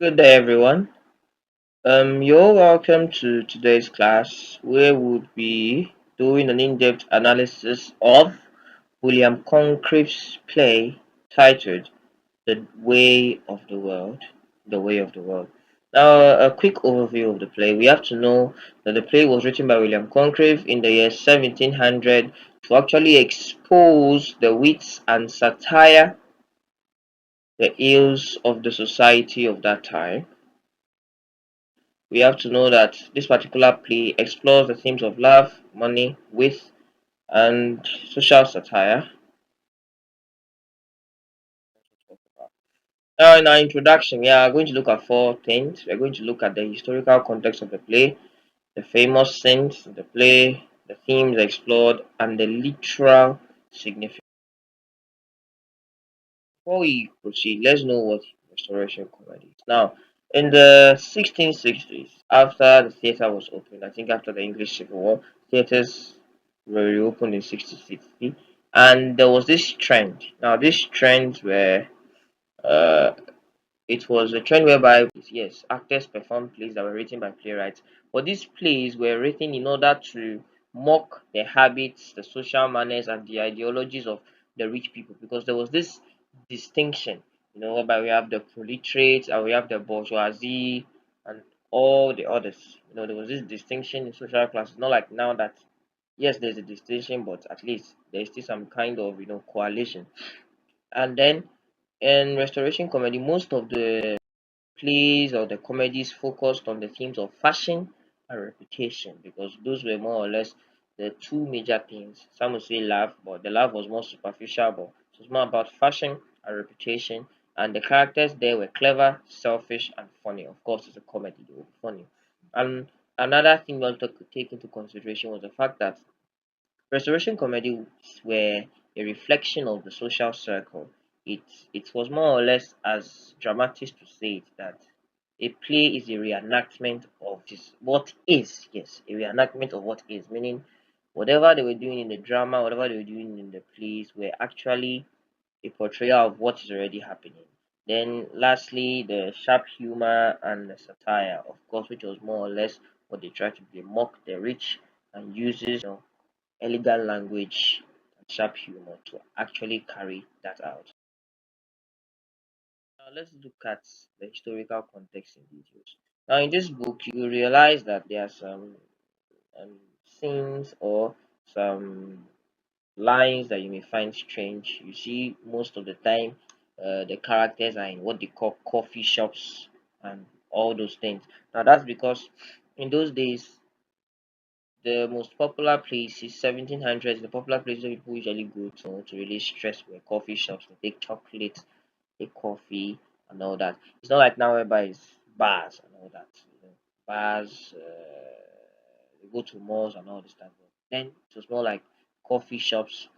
Good day, everyone. You're welcome to today's class where we'll be doing an in-depth analysis of William Concreve's play titled "The Way of the World." The Way of the World. Now, a quick overview of the play. We have to know that the play was written by William Congreve in the year 1700 to actually expose the wits and satire, the ills of the society of that time. We have to know that this particular play explores the themes of love, money, wit, and social satire. Now, in our introduction, we are going to look at four things. We're going to look at the historical context of the play, the famous scenes of the play, the themes explored, and the literal significance. Before we proceed, let's know what Restoration comedy is. Now, in the 1660s, after the theatre was opened, I think after the English Civil War, theatres were reopened in 1660, and there was this trend. Now, this trend where uh, it was a trend whereby, yes, actors performed plays that were written by playwrights, but these plays were written in order to mock the habits, the social manners, and the ideologies of the rich people, because there was this distinction, whereby we have the proletariat and we have the bourgeoisie and all the others. There was this distinction in social classes, not like now that, yes, there's a distinction, but at least there's still some kind of, coalition. And then in restoration comedy, most of the plays or the comedies focused on the themes of fashion and reputation, because those were more or less the two major themes. Some would say love, but the love was more superficial, but it was more about fashion and reputation. And the characters there were clever, selfish, and funny. Of course, it's a comedy, they will be funny. And another thing we also could take into consideration was the fact that restoration comedy were a reflection of the social circle. It it was more or less as dramatists to say it that a play is a reenactment of what is. Yes, a reenactment of what is, meaning whatever they were doing in the drama, whatever they were doing in the plays were actually a portrayal of what is already happening. Then lastly, the sharp humor and the satire, of course, which was more or less what they tried to be mock the rich and uses elegant language and sharp humor to actually carry that out. Now let's look at the historical context in details. Now in this book, you realize that there are some scenes or some lines that you may find strange. You see, most of the time, the characters are in what they call coffee shops and all those things. Now that's because in those days, the most popular places, 1700s, the popular places where people usually go to really stress were coffee shops. They take chocolate, take coffee, and all that. It's not like now whereby it's bars and all that. Bars, they go to malls and all this stuff. But then it was more like coffee shops,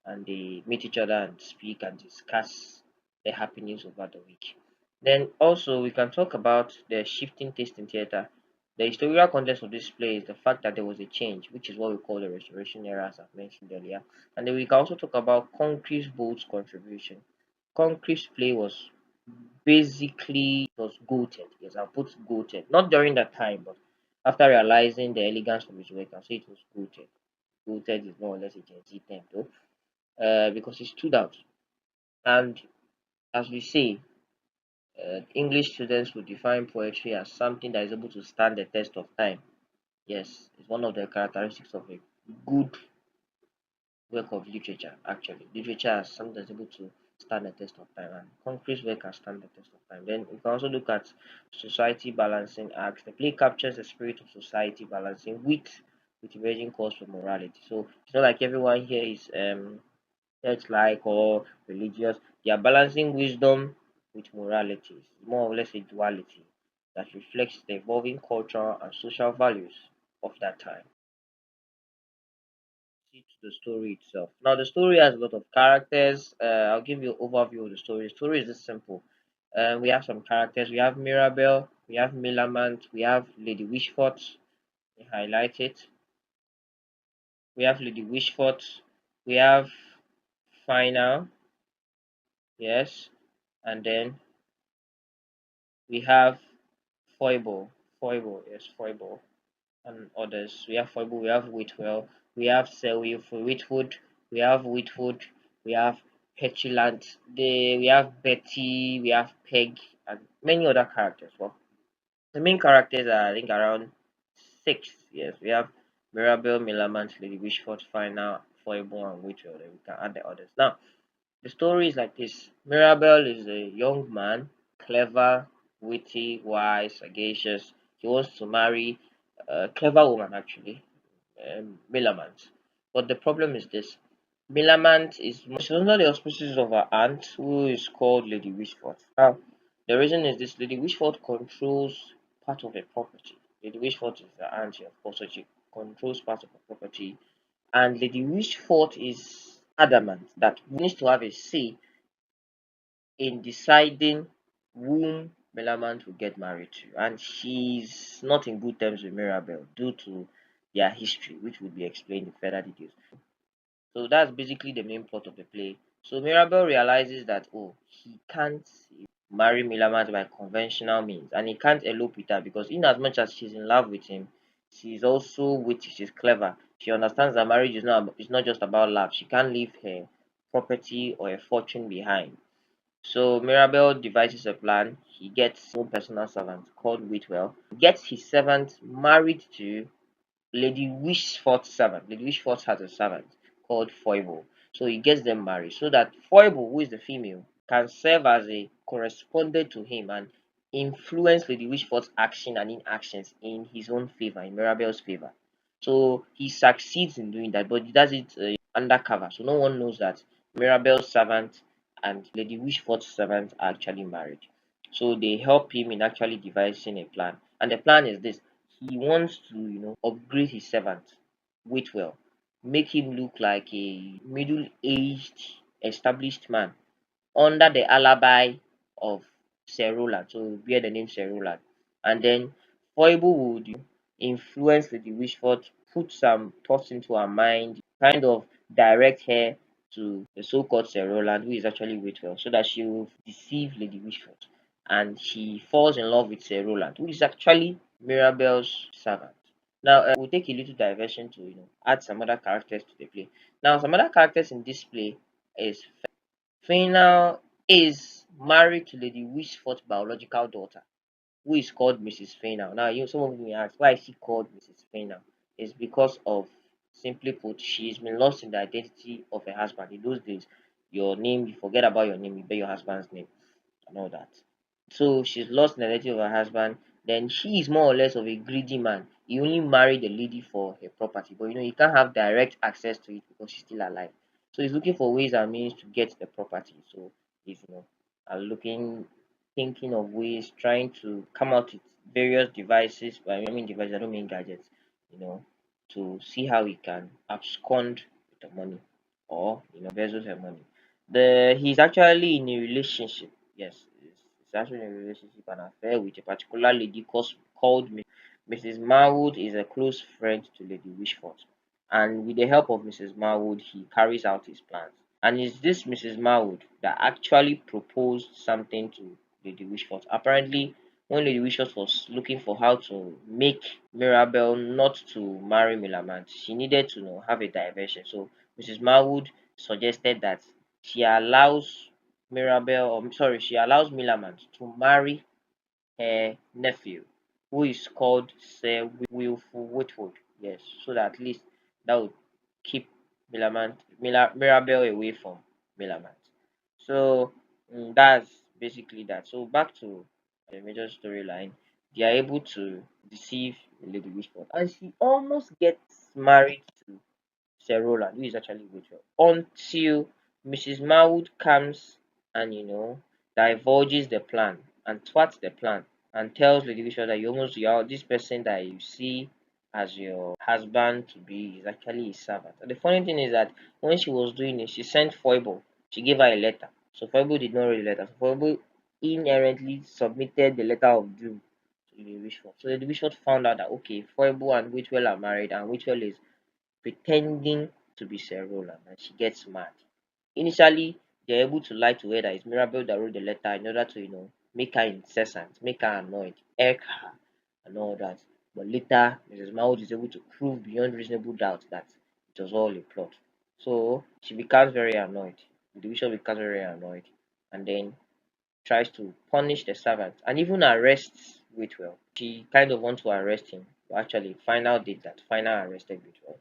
and they meet each other and speak and discuss the happenings over the week. Then also we can talk about the shifting taste in theatre. The historical context of this play is the fact that there was a change, which is what we call the Restoration era, as I've mentioned earlier. And then we can also talk about Concreve's bold contribution. Concreve's play was basically was goated. Yes, I'll put goated. Not during that time, but after realizing the elegance of his work, I'll say it was goated. Goated is more or less a Gen Z term, though, because it stood out. And as we say, English students would define poetry as something that is able to stand the test of time. Yes, it's one of the characteristics of a good work of literature, actually. Literature as something that's able to stand the test of time, and concrete work can stand the test of time. Then we can also look at society balancing acts. The play captures the spirit of society balancing with emerging calls for morality. So it's not like everyone here is church like or religious. They are balancing wisdom with morality. It's more or less a duality that reflects the evolving cultural and social values of that time. To the story itself. Now, the story has a lot of characters. I'll give you an overview of the story. The story is this simple. We have some characters. We have Mirabelle, we have Millamant, we have Lady Wishfort. We highlight it. We have Lady Wishfort. We have Final, yes, and then we have Foible, Foible, yes, Foible, and others. We have Foible, we have Whitwell, we have Selby Whitwood, we have Whitwood, we have Petulant, we have Betty, we have Peg, and many other characters. Well, the main characters are, I think, around six. Yes, we have Mirabelle, Millamant, Lady Wishford, Final, Foible, and Whitwell. Then we can add the others. Now, the story is like this. Mirabelle is a young man, clever, witty, wise, sagacious. He wants to marry a clever woman, actually, Millamant. But the problem is this. Millamant is she's under the auspices of her aunt, who is called Lady Wishford. Now, the reason is this: Lady Wishford controls part of a property. Lady Wishford is the auntie, of course, so she controls part of the property. And Lady Wishford is adamant that we need to have a say in deciding whom Melamant will get married to. And she's not in good terms with Mirabelle due to their history, which will be explained in further details. So that's basically the main plot of the play. So Mirabel realizes that he can't marry Milamant by conventional means, and he can't elope with her because in as much as she's in love with him, she's also witty, she's clever. She understands that marriage is not just about love. She can't leave her property or a fortune behind. So Mirabel devises a plan. He gets his own personal servant called Whitwell, gets his servant married to Lady Wishfort's servant. Lady Wishfort has a servant called Foible. So he gets them married so that Foible, who is the female, can serve as a correspondent to him and influence Lady Wishfort's action and inactions in his own favor, in Mirabel's favor. So he succeeds in doing that, but he does it undercover. So no one knows that Mirabel's servant and Lady Wishfort's servant are actually married. So they help him in actually devising a plan. And the plan is this: he wants to, upgrade his servant, Whitwell, make him look like a middle-aged, established man under the alibi of Sir Roland. So bear the name Sir Roland. And then Foible would influence Lady Wishford, put some thoughts into her mind, kind of direct her to the so-called Sir Roland, who is actually Whitwell, so that she will deceive Lady Wishford. And she falls in love with Sir Roland, who is actually Mirabelle's servant. Now, we'll take a little diversion to add some other characters to the play. Now, some other characters in this play is Final is married to Lady Wishfort's biological daughter, who is called Mrs. Fainall. Now, some of you may ask, why is she called Mrs. Fainall? It's because of, simply put, she's been lost in the identity of her husband. In those days, your name, you forget about your name, you bear your husband's name and all that. So she's lost in the identity of her husband. Then she is more or less of a greedy man. He only married the lady for her property, but he can't have direct access to it because she's still alive. So he's looking for ways and means to get the property. So he's looking, thinking of ways, trying to come out with various devices. By I mean devices, I don't mean gadgets. You know, to see how he can abscond with the money or embezzle her money. He's actually in a relationship. Yes, he's actually in a relationship, an affair with a particular lady called Mrs. Marwood. Is a close friend to Lady Wishfort, and with the help of Mrs. Marwood, he carries out his plans. And it's this Mrs. Marwood that actually proposed something to Lady Wishfort. Apparently, when Lady Wishfort was looking for how to make Mirabelle not to marry Millamant, she needed to have a diversion. So Mrs. Marwood suggested that she allows she allows Millamant to marry her nephew, who is called Sir Wilful Whitwood. Yes, so that at least that would keep Mirabelle away from Millamant. So that's basically that. So back to the major storyline. They are able to deceive Lady Wishport, and she almost gets married to Sir Roland, who is actually Woodrow, until Mrs. Marwood comes and divulges the plan and thwarts the plan and tells Lady Bishop that this person that you see as your husband to be is actually his servant. And the funny thing is that when she was doing it, she sent Foible. She gave her a letter. So Foible did not read the letter. So Foible inherently submitted the letter of doom to Lady Bishop. So Lady Bishop found out that okay, Foible and Whitwell are married, and Whitwell is pretending to be Sir Roland, and she gets mad. Initially, they're able to lie to her that it's Mirabelle that wrote the letter in order to, make her incessant, make her annoyed, irk her, and all that. But later, Mrs. Maud is able to prove beyond reasonable doubt that it was all a plot. So she becomes very annoyed. The bishop becomes very annoyed, and then tries to punish the servant and even arrests Whitwell. She kind of wants to arrest him. But actually, final did that. Final arrested Whitwell.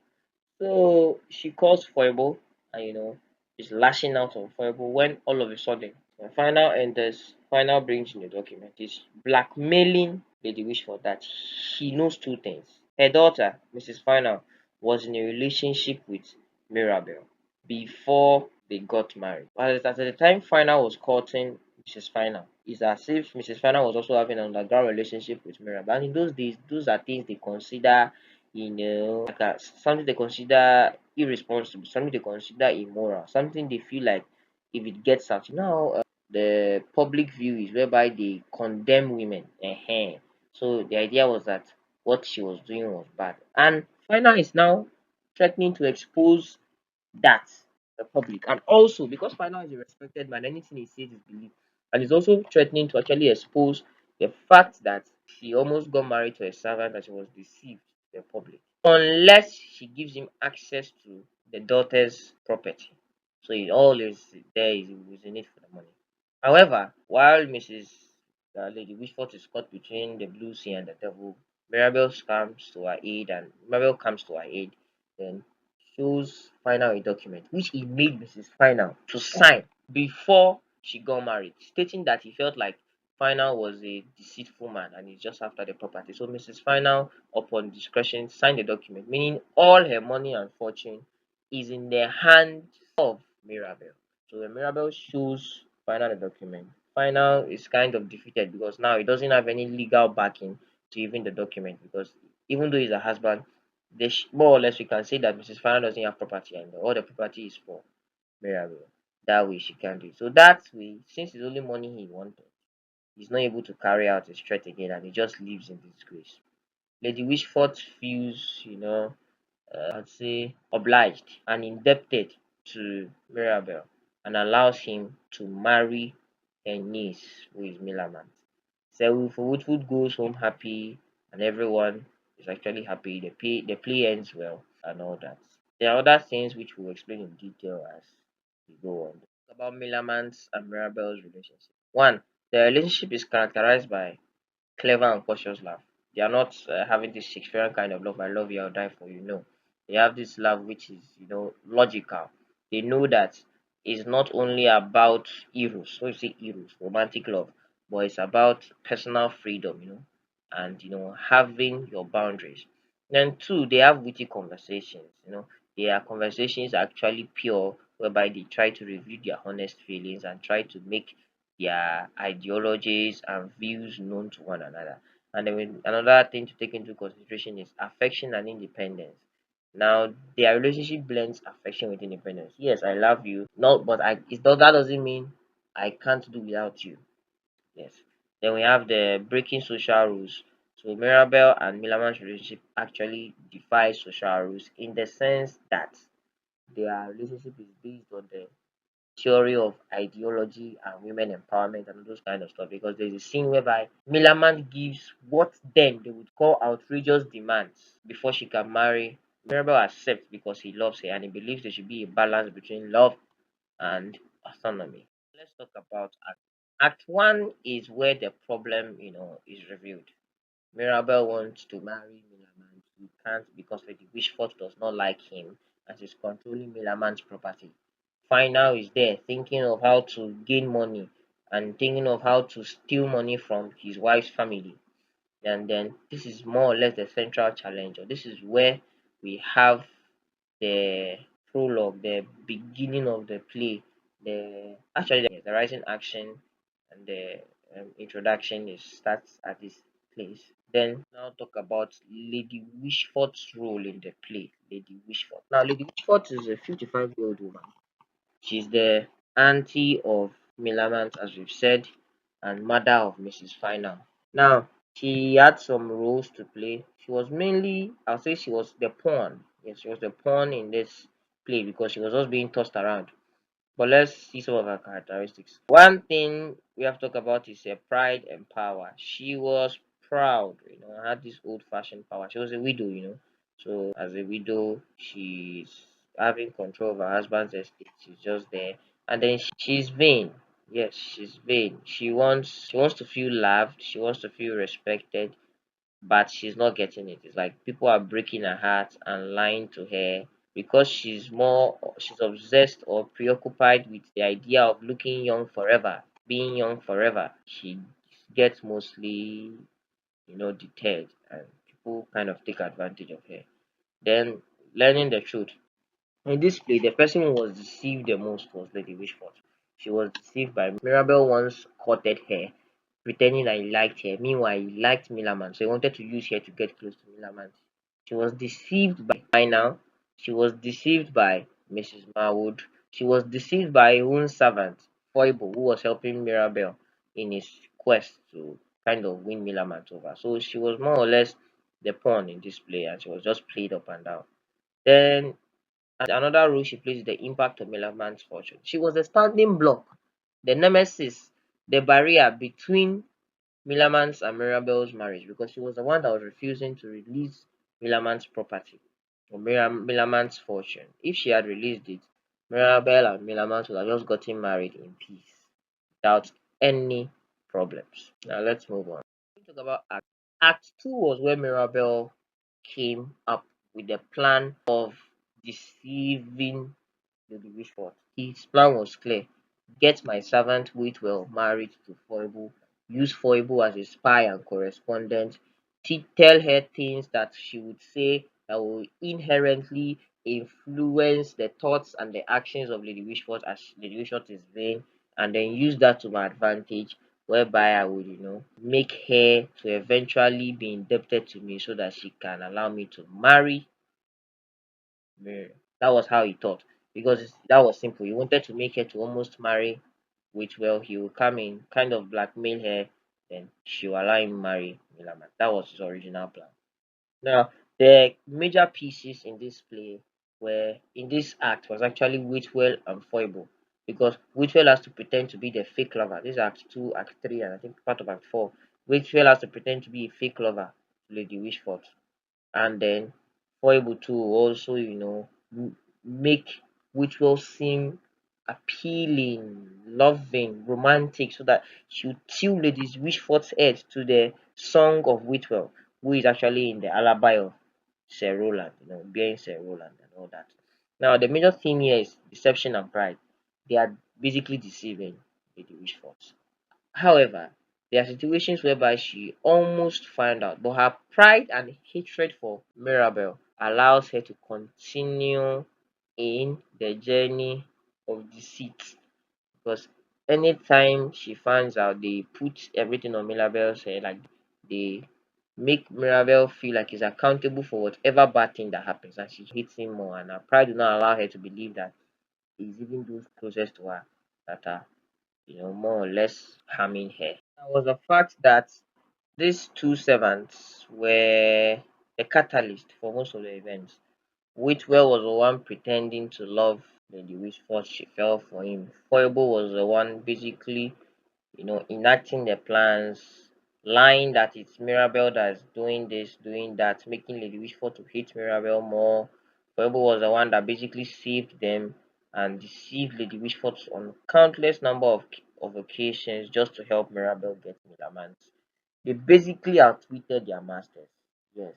So she calls Foible, and is lashing out on Foible when all of a sudden, when Final enters, Final brings in the document, is blackmailing Lady Wishford that he knows two things. Her daughter, Mrs. Final, was in a relationship with Mirabel before they got married. But at the time Final was courting Mrs. Final, it's as if Mrs. Final was also having an underground relationship with Mirabel. And in those days, those are things they consider like something they consider irresponsible, something they consider immoral, something they feel like if it gets out, the public view is whereby they condemn women. So the idea was that what she was doing was bad. And Final is now threatening to expose that the public. And also because Final is a respected man, anything he says is believed. And he's also threatening to actually expose the fact that she almost got married to a servant that she was deceived to the public. Unless she gives him access to the daughter's property. So it all is there is in it for the money. However, while Mrs. Lady Wishfort is caught between the blue sea and the devil, Mirabel comes to her aid, then shows Final a document which he made Mrs. Final to sign before she got married, stating that he felt like Final was a deceitful man and he's just after the property. So Mrs. Final, upon discretion, signed the document, meaning all her money and fortune is in the hands of Mirabel. So when Mirabel shows Final the document, Final is kind of defeated because now he doesn't have any legal backing to even the document because even though he's a husband, more or less we can say that Mrs. Final doesn't have property and all the property is for Mirabel. That way she can't do it. So that way, since it's only money he wanted, he's not able to carry out his threat again and he just lives in disgrace. Lady Wishfort feels, I'd say obliged and indebted to Mirabel and allows him to marry her niece, who is Millamant. So Woodwood goes home happy and everyone is actually happy. The play ends well and all that. There are other things which we'll explain in detail as we go on. About Millamant's and Mirabel's relationship. One, the relationship is characterized by clever and cautious love. They are not having this Shakespearean kind of love. I love you, I'll die for you. No, they have this love which is logical. They know that it's not only about eros. So you say eros, romantic love, but it's about personal freedom. And having your boundaries. Then two, they have witty conversations. Their conversations are actually pure, whereby they try to reveal their honest feelings and try to make their ideologies and views known to one another. And then another thing to take into consideration is affection and independence. Now, their relationship blends affection with independence. Yes, I love you. No, but that doesn't mean I can't do without you. Yes. Then we have the breaking social rules. So Mirabel and Milaman's relationship actually defies social rules in the sense that their relationship is based on the theory of ideology and women empowerment and all those kind of stuff because there's a scene whereby Millamant gives what then they would call outrageous demands before she can marry. Mirabel accepts because he loves her and he believes there should be a balance between love and autonomy. Let's talk about Act 1 is where the problem, is revealed. Mirabel wants to marry Millamant. He can't because Lady Wishfort does not like him and she's controlling Millamant's property. Final is there thinking of how to gain money and thinking of how to steal money from his wife's family. And then this is more or less the central challenge. Or this is where we have the prologue, the beginning of the play. The rising action and the introduction starts at this place. Then now talk about Lady Wishfort's role in the play. Lady Wishfort. Now Lady Wishfort is a 55-year-old woman. She's the auntie of Millamant, as we've said, and mother of Mrs. Final. Now, she had some roles to play. She was mainly, I'll say she was the pawn. Yes, she was the pawn in this play because she was just being tossed around. But let's see some of her characteristics. One thing we have to talk about is her pride and power. She was proud, had this old fashioned power. She was a widow, So as a widow, she's having control of her husband's estate. She's just there. And then she's vain. Yes, she's vain. She wants to feel loved, she wants to feel respected, but she's not getting it. It's like people are breaking her heart and lying to her because she's obsessed or preoccupied with the idea of looking young forever, being young forever. She gets mostly, deterred, and people kind of take advantage of her. Then learning the truth. In this play, the person who was deceived the most was Lady Wishfort. She was deceived by Mirabel once courted her, pretending that he liked her. Meanwhile, he liked Millamant, so he wanted to use her to get close to Millamant. She was deceived by now. She was deceived by Mrs. Marwood. She was deceived by her own servant, Foible, who was helping Mirabel in his quest to kind of win Millamant over. So she was more or less the pawn in this play, and she was just played up and down. Then another role she plays is the impact of Millamant's fortune. She was the standing block, the nemesis, the barrier between Millamant's and Mirabel's marriage because she was the one that was refusing to release Millamant's property or Millamant's fortune. If she had released it, Mirabel and Millamant would have just gotten married in peace without any problems. Now let's move on. We talk about Act 2 was where Mirabel came up with the plan of deceiving Lady Wishfort. His plan was clear: get my servant Whitwell married to Foible, use Foible as a spy and correspondent, tell her things that she would say that will inherently influence the thoughts and the actions of Lady Wishfort as Lady Wishfort is vain, and then use that to my advantage, whereby I would, make her to eventually be indebted to me so that she can allow me to marry Mary. That was how he thought. Because that was simple. He wanted to make her to almost marry Whitwell. He will come in, kind of blackmail her, then she will allow him marry Millamant. That was his original plan. Now, the major pieces in this play were in this act was actually Whitwell and Foible. Because Whitwell has to pretend to be the fake lover. This is Act 2, Act 3, and I think part of Act 4. Whitwell has to pretend to be a fake lover to Lady Wishfort, and then foible to also make Whitwell seem appealing, loving, romantic, so that she would tilt Lady Wishfort's head to the song of Whitwell, who is actually in the alibi of Sir Roland, bearing Sir Roland and all that. Now the major theme here is deception and pride. They are basically deceiving Lady Wishfort. However, there are situations whereby she almost found out, but her pride and hatred for Mirabel allows her to continue in the journey of deceit. Because anytime she finds out, they put everything on Mirabel's head, like they make Mirabel feel like he's accountable for whatever bad thing that happens, and she hates him more. And her pride do not allow her to believe that it's even those closest to her that are more or less harming her. There was the fact that these two servants were the catalyst for most of the events. Whitwell was the one pretending to love Lady Wishfort, she fell for him. Foible was the one basically, enacting the plans, lying that it's Mirabel that's doing this, doing that, making Lady Wishfort to hate Mirabel more. Foible was the one that basically saved them and deceived Lady Wishfort on countless number of occasions just to help Mirabel get Millamant. They basically outwitted their masters. Yes,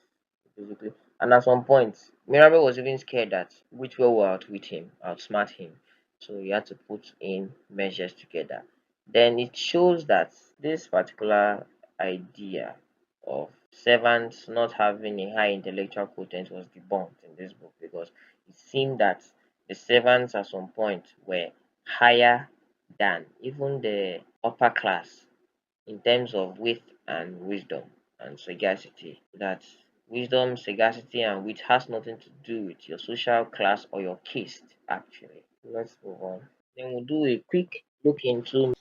basically. And at some point, Mirabel was even scared that Whitwell will outwit him, outsmart him. So he had to put in measures together. Then it shows that this particular idea of servants not having a high intellectual quotient was debunked in this book because it seemed that the servants at some point were higher than even the upper class in terms of wit and wisdom and sagacity. That wisdom, sagacity, and wit has nothing to do with your social class or your caste, actually. Let's move on. Then we'll do a quick look into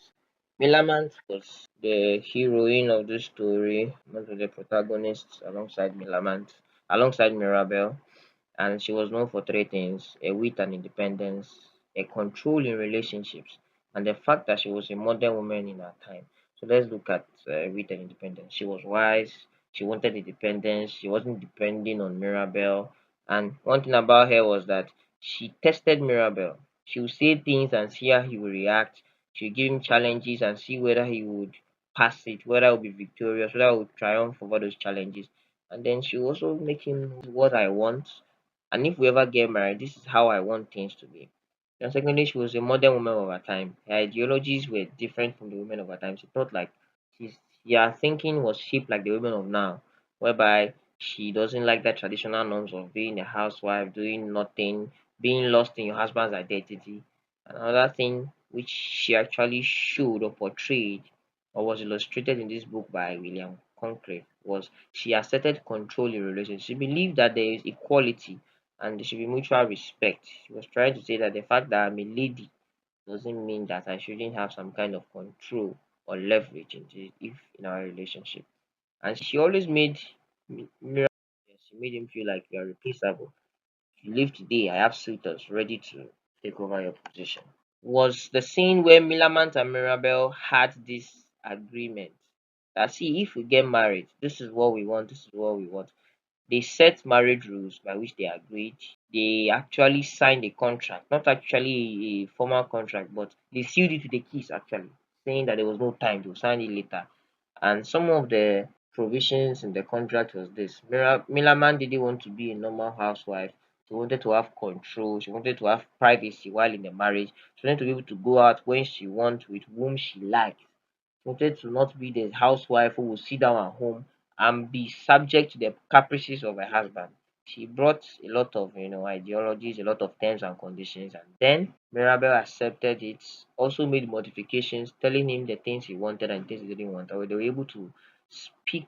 Millamant was the heroine of the story, one of the protagonists alongside Millamant, alongside Mirabel, and she was known for three things: a wit and independence, a control in relationships, and the fact that she was a modern woman in her time. So let's look at Rita independence. She was wise. She wanted independence. She wasn't depending on Mirabel. And one thing about her was that she tested Mirabel. She would say things and see how he would react. She would give him challenges and see whether he would pass it, whether he would be victorious, whether he would triumph over those challenges. And then she also make him know what I want. And if we ever get married, this is how I want things to be. And secondly, she was a modern woman of her time. Her ideologies were different from the women of her time. She thought like she's her thinking was shaped like the women of now, whereby she doesn't like the traditional norms of being a housewife, doing nothing, being lost in your husband's identity. Another thing which she actually showed or portrayed or was illustrated in this book by William Congreve was she asserted control in relationships. She believed that there is equality and there should be mutual respect. She was trying to say that the fact that I'm a lady doesn't mean that I shouldn't have some kind of control or leverage in our relationship. And she always made Mira, she made him feel like you're replaceable. If you leave today, I have suitors ready to take over your position. Was the scene where Millamant and Mirabel had this agreement that see if we get married, this is what we want, this is what we want. They set marriage rules by which they agreed. They actually signed a contract, not actually a formal contract, but they sealed it with a kiss actually, saying that there was no time to sign it later. And some of the provisions in the contract was this. Milaman didn't want to be a normal housewife. She wanted to have control. She wanted to have privacy while in the marriage. She wanted to be able to go out when she wants with whom she likes. Wanted to not be the housewife who will sit down at home and be subject to the caprices of her husband. She brought a lot of ideologies, a lot of terms and conditions, and then Mirabel accepted it, also made modifications, telling him the things he wanted and things he didn't want. Or they were able to speak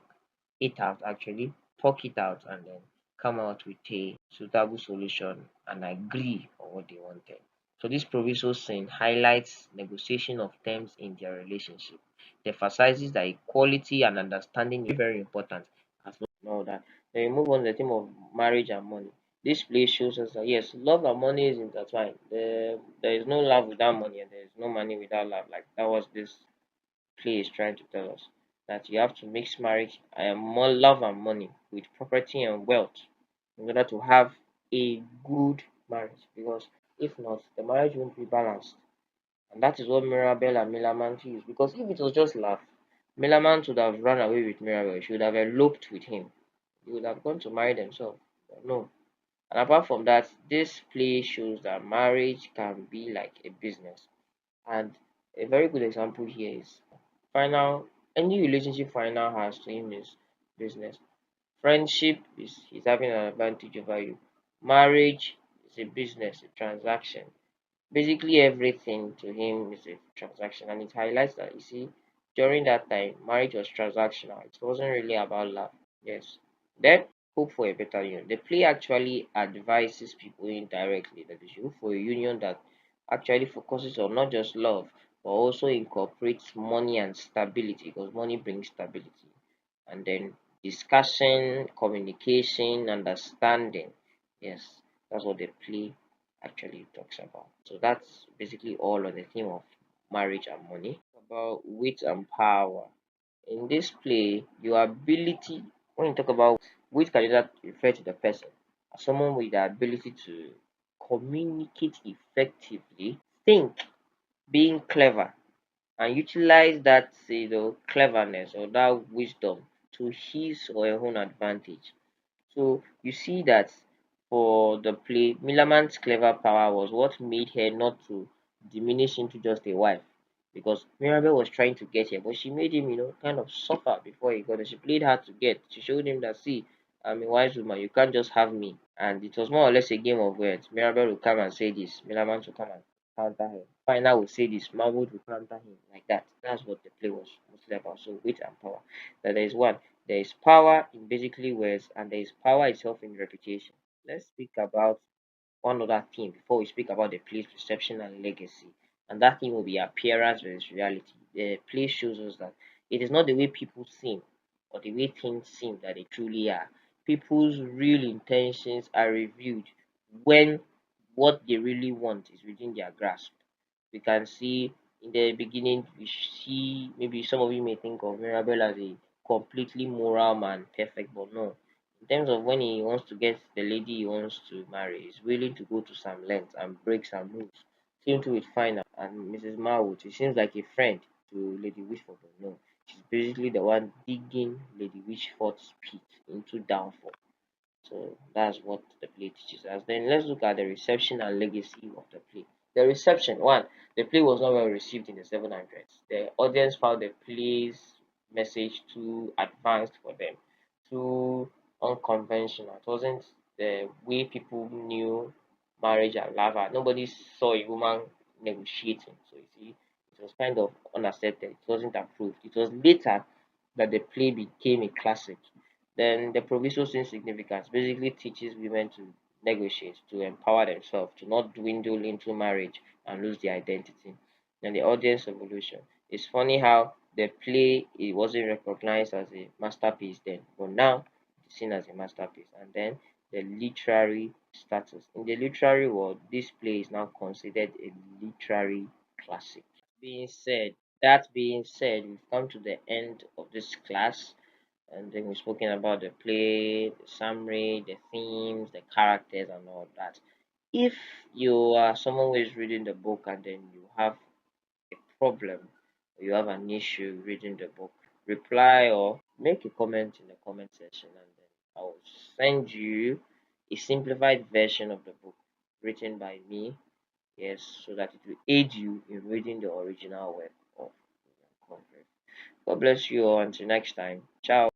it out actually, talk it out, and then come out with a suitable solution and agree on what they wanted. So this proviso scene highlights negotiation of terms in their relationship. It emphasizes that equality and understanding is very important as well that. Then we move on to the theme of marriage and money. This play shows us that yes, love and money is intertwined. There is no love without money and there is no money without love. Like that was this play is trying to tell us that you have to mix marriage and more love and money with property and wealth in order to have a good marriage because if not the marriage won't be balanced, and that is what Mirabel and Millamant used because if it was just love, Millamant would have run away with Mirabel. She would have eloped with him. They would have gone to marry themselves, but no. And apart from that, this play shows that marriage can be like a business. And a very good example here is final any relationship final has to him is business. Friendship is he's having an advantage over you. Marriage is a business, a transaction. Basically everything to him is a transaction and it highlights that you see during that time marriage was transactional. It wasn't really about love. Yes. Then hope for a better union. The play actually advises people indirectly that they should look for a union that actually focuses on not just love but also incorporates money and stability because money brings stability. And then discussion, communication, understanding. Yes, that's what the play actually talks about. So that's basically all on the theme of marriage and money. About wit and power. In this play, your ability, when you talk about wit, can either refer to the person as someone with the ability to communicate effectively, think, being clever, and utilize that cleverness or that wisdom to his or her own advantage. So you see that for the play, Millamant's clever power was what made her not to diminish into just a wife. Because Mirabel was trying to get here, but she made him, kind of suffer before he got her. She played hard to get. She showed him that, see, I'm a wise woman, you can't just have me. And it was more or less a game of words. Mirabel will come and say this, Millamant will come and counter her. Final will say this, Marwood will counter him. Like that. That's what the play was mostly about. So wit and power. That there is one. There is power in basically words, and there is power itself in reputation. Let's speak about one other thing before we speak about the play's perception and legacy. And that thing will be appearance versus reality. The play shows us that it is not the way people seem or the way things seem that they truly are. People's real intentions are revealed when what they really want is within their grasp. We can see in the beginning, we see maybe some of you may think of Mirabel as a completely moral man, perfect, but no. In terms of when he wants to get the lady he wants to marry, he's willing to go to some lengths and break some rules. Same too with Final and Mrs. Marwood. She seems like a friend to Lady Wishford, but no. She's basically the one digging Lady Wishford's pit into downfall. So that's what the play teaches us. Then let's look at the reception and legacy of the play. The reception, one, the play was not well received in the 700s. The audience found the play's message too advanced for them, too unconventional. It wasn't the way people knew marriage and love. Nobody saw a woman negotiating. So you see, it was kind of unaccepted. It wasn't approved. It was later that the play became a classic. Then the proviso sin significance basically teaches women to negotiate, to empower themselves, to not dwindle into marriage and lose their identity. And the audience evolution. It's funny how the play it wasn't recognized as a masterpiece then, but now it's seen as a masterpiece. And then the literary status. In the literary world, this play is now considered a literary classic. That being said, we've come to the end of this class, and then we've spoken about the play, the summary, the themes, the characters, and all that. If you are someone who is reading the book and then you have a problem, or you have an issue reading the book, reply or make a comment in the comment section, and then I'll send you a simplified version of the book written by me. Yes, so that it will aid you in reading the original work of Congreve. God bless you all. Until next time. Ciao.